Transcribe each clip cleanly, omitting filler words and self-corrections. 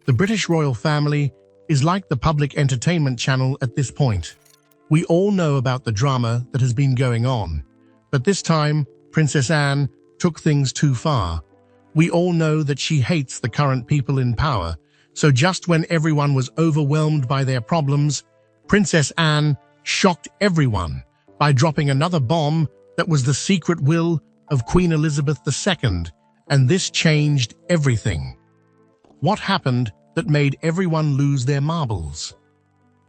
The British royal family is like the public entertainment channel at this point. We all know about the drama that has been going on, but this time, Princess Anne took things too far. We all know that she hates the current people in power, so just when everyone was overwhelmed by their problems, Princess Anne shocked everyone by dropping another bomb that was the secret will of Queen Elizabeth II, and this changed everything. What happened that made everyone lose their marbles?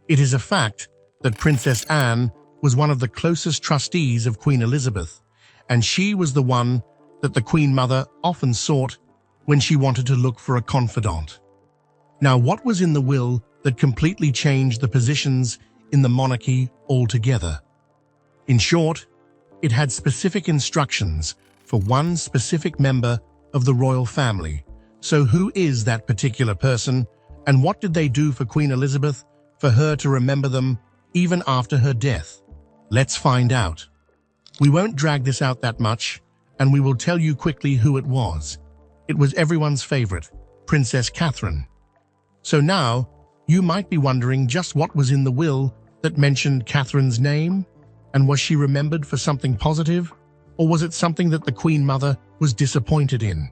It is a fact that Princess Anne was one of the closest trustees of Queen Elizabeth, and she was the one that the Queen Mother often sought when she wanted to look for a confidant. Now, what was in the will that completely changed the positions in the monarchy altogether? In short, it had specific instructions for one specific member of the royal family. So who is that particular person, and what did they do for Queen Elizabeth for her to remember them even after her death? Let's find out. We won't drag this out that much, and we will tell you quickly who it was. It was everyone's favorite, Princess Catherine. So now, you might be wondering just what was in the will that mentioned Catherine's name, and was she remembered for something positive, or was it something that the Queen Mother was disappointed in?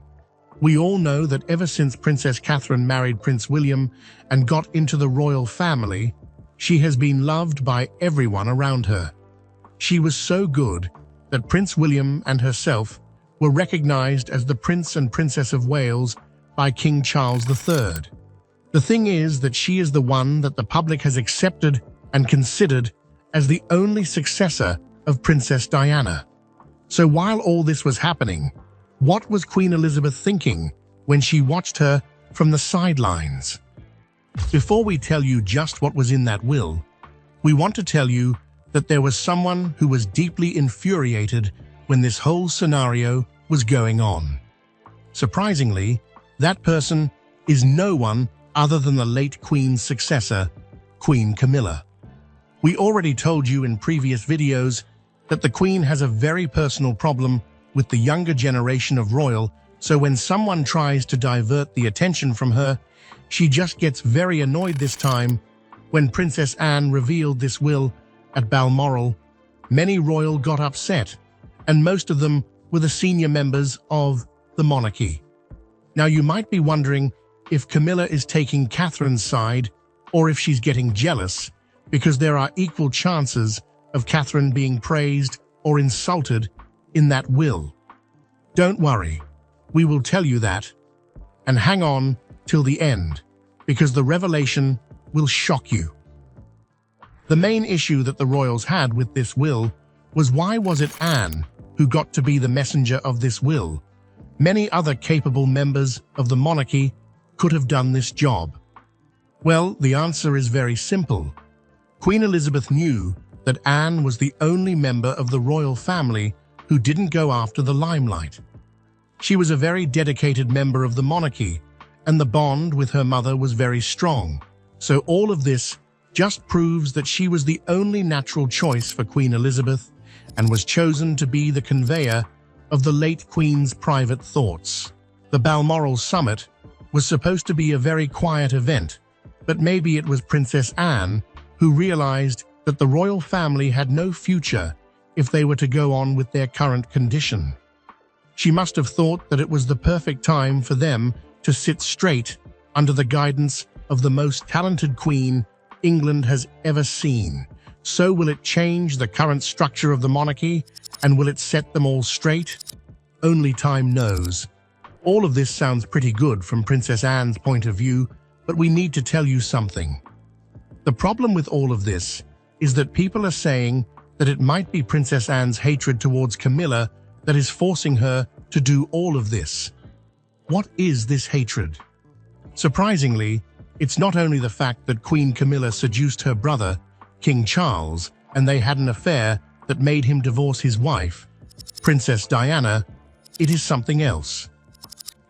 We all know that ever since Princess Catherine married Prince William and got into the royal family, she has been loved by everyone around her. She was so good that Prince William and herself were recognized as the Prince and Princess of Wales by King Charles III. The thing is that she is the one that the public has accepted and considered as the only successor of Princess Diana. So while all this was happening, what was Queen Elizabeth thinking when she watched her from the sidelines? Before we tell you just what was in that will, we want to tell you that there was someone who was deeply infuriated when this whole scenario was going on. Surprisingly, that person is no one other than the late Queen's successor, Queen Camilla. We already told you in previous videos that the Queen has a very personal problem with the younger generation of royal, so when someone tries to divert the attention from her, she just gets very annoyed. This time, when Princess Anne revealed this will at Balmoral, many royal got upset, and most of them were the senior members of the monarchy. Now you might be wondering if Camilla is taking Catherine's side or if she's getting jealous, because there are equal chances of Catherine being praised or insulted in that will. Don't worry, we will tell you that, and hang on till the end, because the revelation will shock you. The main issue that the royals had with this will was, why was it Anne who got to be the messenger of this will? Many other capable members of the monarchy could have done this job. Well, the answer is very simple. Queen Elizabeth knew that Anne was the only member of the royal family who didn't go after the limelight. She was a very dedicated member of the monarchy, and the bond with her mother was very strong. So all of this just proves that she was the only natural choice for Queen Elizabeth and was chosen to be the conveyor of the late Queen's private thoughts. The Balmoral summit was supposed to be a very quiet event, but maybe it was Princess Anne who realized that the royal family had no future if they were to go on with their current condition. She must have thought that it was the perfect time for them to sit straight under the guidance of the most talented queen England has ever seen. So will it change the current structure of the monarchy, and will it set them all straight? Only time knows. All of this sounds pretty good from Princess Anne's point of view, but we need to tell you something. The problem with all of this is that people are saying that it might be Princess Anne's hatred towards Camilla that is forcing her to do all of this. What is this hatred? Surprisingly, it's not only the fact that Queen Camilla seduced her brother, King Charles, and they had an affair that made him divorce his wife, Princess Diana. It is something else.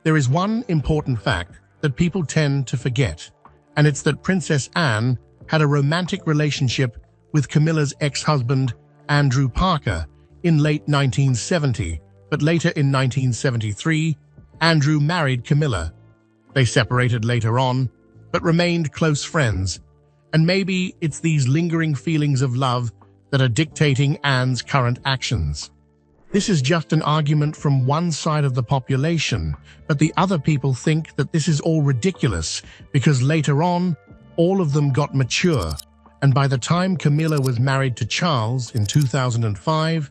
There is one important fact that people tend to forget, and it's that Princess Anne had a romantic relationship with Camilla's ex-husband, Andrew Parker, in late 1970, but later in 1973, Andrew married Camilla. They separated later on, but remained close friends, and maybe it's these lingering feelings of love that are dictating Anne's current actions. This is just an argument from one side of the population, but the other people think that this is all ridiculous because later on, all of them got mature, and by the time Camilla was married to Charles in 2005,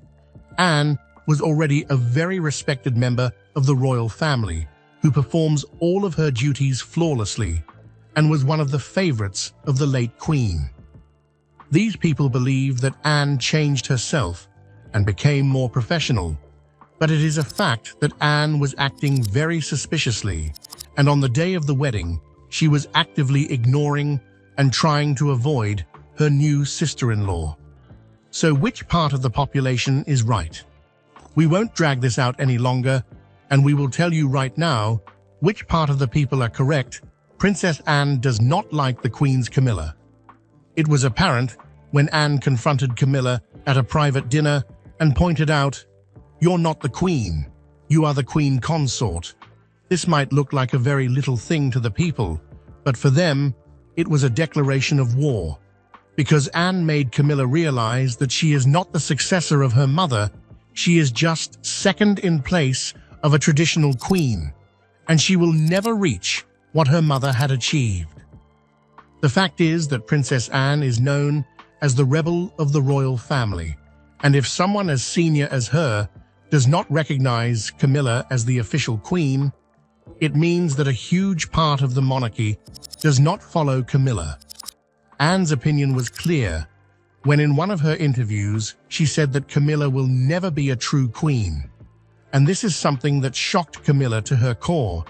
Anne was already a very respected member of the royal family who performs all of her duties flawlessly and was one of the favorites of the late Queen. These people believe that Anne changed herself and became more professional, but it is a fact that Anne was acting very suspiciously, and on the day of the wedding, she was actively ignoring and trying to avoid her new sister-in-law. So which part of the population is right? We won't drag this out any longer, and we will tell you right now which part of the people are correct. Princess Anne does not like the Queen's Camilla. It was apparent when Anne confronted Camilla at a private dinner and pointed out, "You're not the Queen, you are the Queen consort." This might look like a very little thing to the people, but for them, it was a declaration of war. Because Anne made Camilla realize that she is not the successor of her mother, she is just second in place of a traditional queen, and she will never reach what her mother had achieved. The fact is that Princess Anne is known as the rebel of the royal family, and if someone as senior as her does not recognize Camilla as the official queen, it means that a huge part of the monarchy does not follow Camilla. Anne's opinion was clear when in one of her interviews she said that Camilla will never be a true queen. And this is something that shocked Camilla to her core,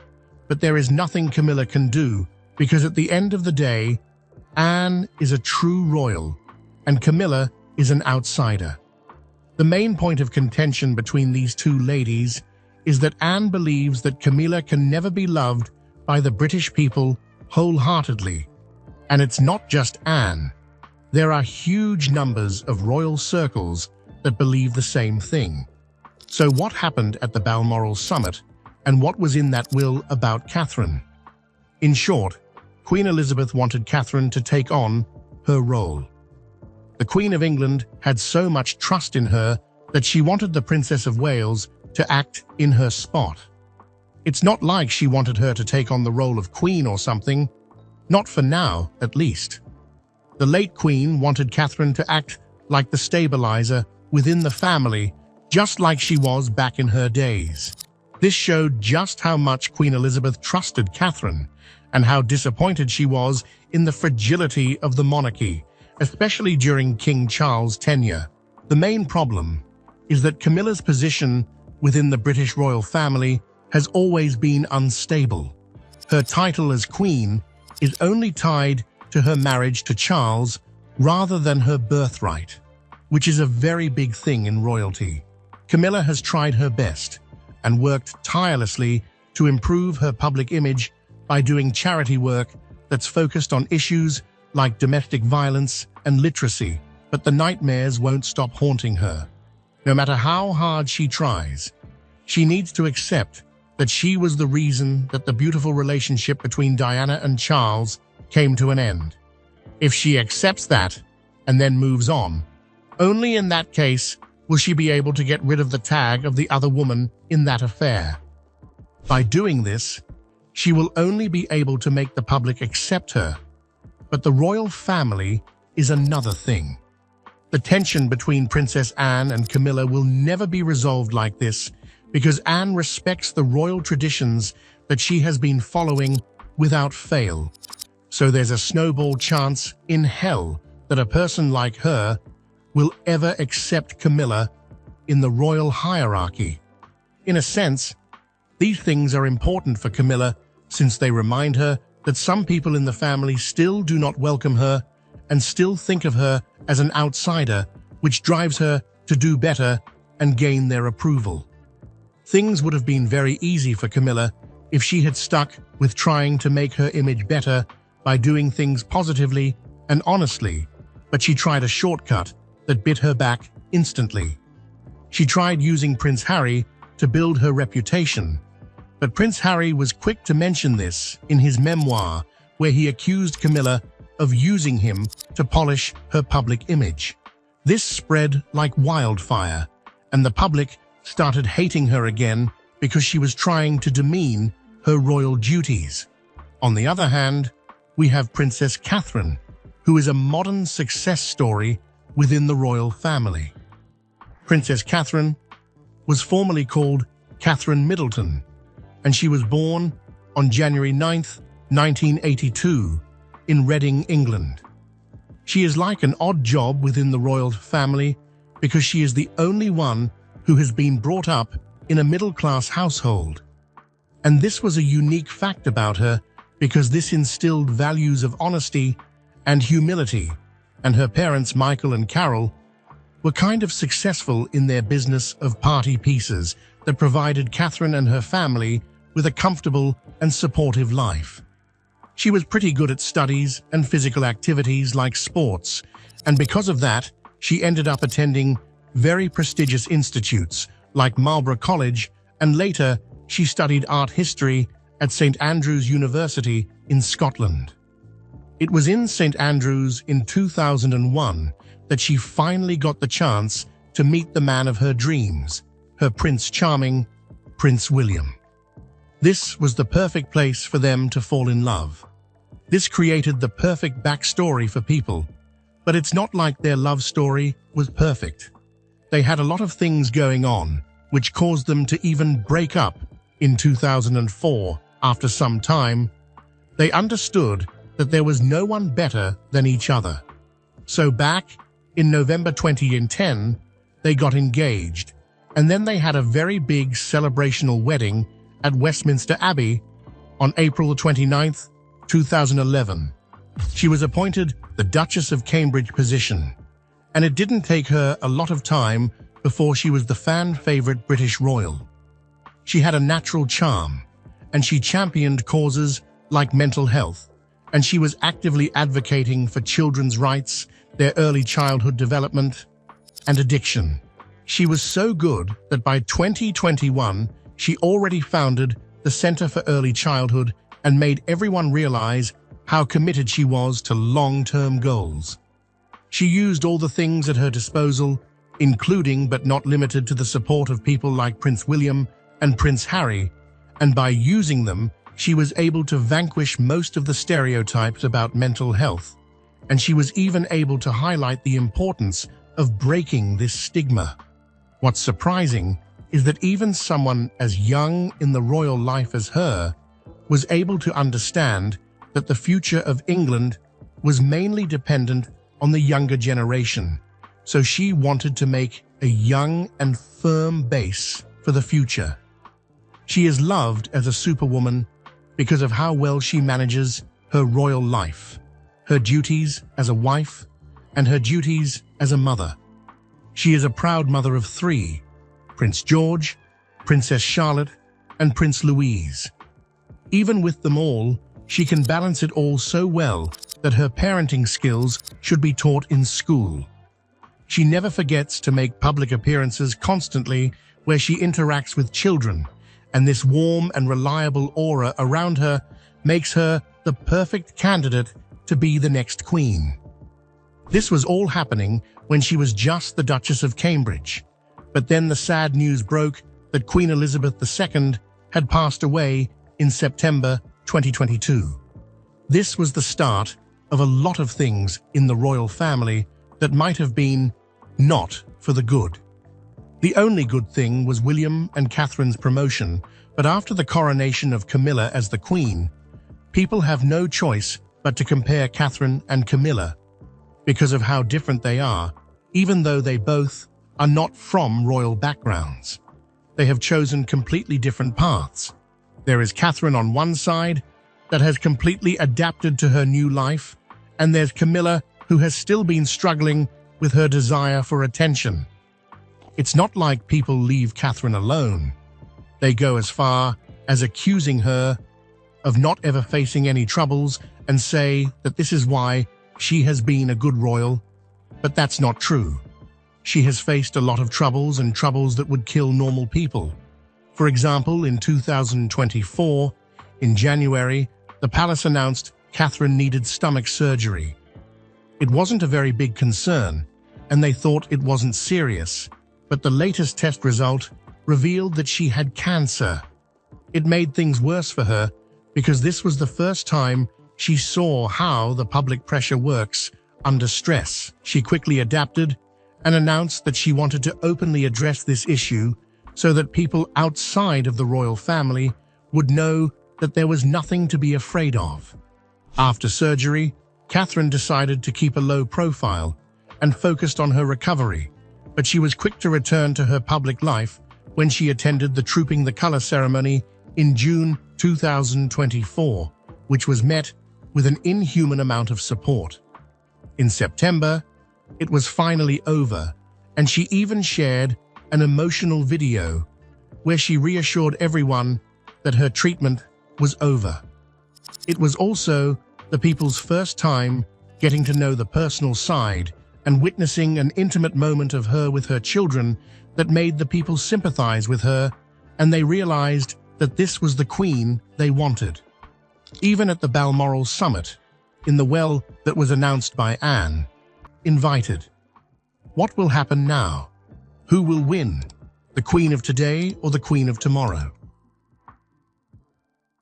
but there is nothing Camilla can do because at the end of the day, Anne is a true royal and Camilla is an outsider. The main point of contention between these two ladies is that Anne believes that Camilla can never be loved by the British people wholeheartedly. And it's not just Anne. There are huge numbers of royal circles that believe the same thing. So what happened at the Balmoral summit, and what was in that will about Catherine? In short, Queen Elizabeth wanted Catherine to take on her role. The Queen of England had so much trust in her that she wanted the Princess of Wales to act in her spot. It's not like she wanted her to take on the role of queen or something, not for now, at least. The late Queen wanted Catherine to act like the stabilizer within the family, just like she was back in her days. This showed just how much Queen Elizabeth trusted Catherine and how disappointed she was in the fragility of the monarchy, especially during King Charles' tenure. The main problem is that Camilla's position within the British royal family has always been unstable. Her title as queen is only tied to her marriage to Charles rather than her birthright, which is a very big thing in royalty. Camilla has tried her best and worked tirelessly to improve her public image by doing charity work that's focused on issues like domestic violence and literacy, but the nightmares won't stop haunting her. No matter how hard she tries, she needs to accept that she was the reason that the beautiful relationship between Diana and Charles came to an end. If she accepts that and then moves on, only in that case will she be able to get rid of the tag of the other woman in that affair. By doing this, she will only be able to make the public accept her. But the royal family is another thing. The tension between Princess Anne and Camilla will never be resolved like this because Anne respects the royal traditions that she has been following without fail. So there's a snowball chance in hell that a person like her will ever accept Camilla in the royal hierarchy. In a sense, these things are important for Camilla since they remind her that some people in the family still do not welcome her and still think of her as an outsider, which drives her to do better and gain their approval. Things would have been very easy for Camilla if she had stuck with trying to make her image better by doing things positively and honestly, but she tried a shortcut that bit her back instantly. She tried using Prince Harry to build her reputation, but Prince Harry was quick to mention this in his memoir where he accused Camilla of using him to polish her public image. This spread like wildfire, and the public started hating her again because she was trying to demean her royal duties. On the other hand, we have Princess Catherine, who is a modern success story within the royal family. Princess Catherine was formerly called Catherine Middleton, and she was born on January 9th, 1982, in Reading, England. She is like an odd job within the royal family because she is the only one who has been brought up in a middle-class household. And this was a unique fact about her because this instilled values of honesty and humility, and her parents, Michael and Carol, were kind of successful in their business of party pieces that provided Catherine and her family with a comfortable and supportive life. She was pretty good at studies and physical activities like sports, and because of that, she ended up attending very prestigious institutes like Marlborough College, and later she studied art history at St. Andrews University in Scotland. It was in St. Andrews in 2001 that she finally got the chance to meet the man of her dreams, her Prince Charming, Prince William. This was the perfect place for them to fall in love. This created the perfect backstory for people, but it's not like their love story was perfect. They had a lot of things going on, which caused them to even break up in 2004. After some time, they understood that there was no one better than each other. So back in November 2010, they got engaged, and then they had a very big celebrational wedding at Westminster Abbey on April 29th, 2011. She was appointed the Duchess of Cambridge position, and it didn't take her a lot of time before she was the fan-favorite British royal. She had a natural charm, and she championed causes like mental health, and she was actively advocating for children's rights, their early childhood development, and addiction. She was so good that by 2021, she already founded the Center for Early Childhood and made everyone realize how committed she was to long-term goals. She used all the things at her disposal, including but not limited to the support of people like Prince William and Prince Harry, and by using them, she was able to vanquish most of the stereotypes about mental health, and she was even able to highlight the importance of breaking this stigma. What's surprising is that even someone as young in the royal life as her was able to understand that the future of England was mainly dependent on the younger generation, so she wanted to make a young and firm base for the future. She is loved as a superwoman because of how well she manages her royal life, her duties as a wife, and her duties as a mother. She is a proud mother of 3, Prince George, Princess Charlotte, and Prince Louise. Even with them all, she can balance it all so well that her parenting skills should be taught in school. She never forgets to make public appearances constantly where she interacts with children, and this warm and reliable aura around her makes her the perfect candidate to be the next queen. This was all happening when she was just the Duchess of Cambridge, but then the sad news broke that Queen Elizabeth II had passed away in September 2022. This was the start of a lot of things in the royal family that might have been not for the good. The only good thing was William and Catherine's promotion, but after the coronation of Camilla as the Queen, people have no choice but to compare Catherine and Camilla because of how different they are, even though they both are not from royal backgrounds. They have chosen completely different paths. There is Catherine on one side that has completely adapted to her new life, and there's Camilla who has still been struggling with her desire for attention. It's not like people leave Catherine alone. They go as far as accusing her of not ever facing any troubles and say that this is why she has been a good royal, but that's not true. She has faced a lot of troubles and troubles that would kill normal people. For example, in 2024, in January, the palace announced Catherine needed stomach surgery. It wasn't a very big concern, and they thought it wasn't serious, but the latest test result revealed that she had cancer. It made things worse for her because this was the first time she saw how the public pressure works under stress. She quickly adapted and announced that she wanted to openly address this issue so that people outside of the royal family would know that there was nothing to be afraid of. After surgery, Catherine decided to keep a low profile and focused on her recovery, but she was quick to return to her public life when she attended the Trooping the Colour ceremony in June 2024, which was met with an inhuman amount of support. In September, it was finally over, and she even shared an emotional video where she reassured everyone that her treatment was over. It was also the people's first time getting to know the personal side and witnessing an intimate moment of her with her children that made the people sympathize with her, and they realized that this was the queen they wanted. Even at the Balmoral summit, in the well that was announced by Anne, invited. What will happen now? Who will win? The queen of today or the queen of tomorrow?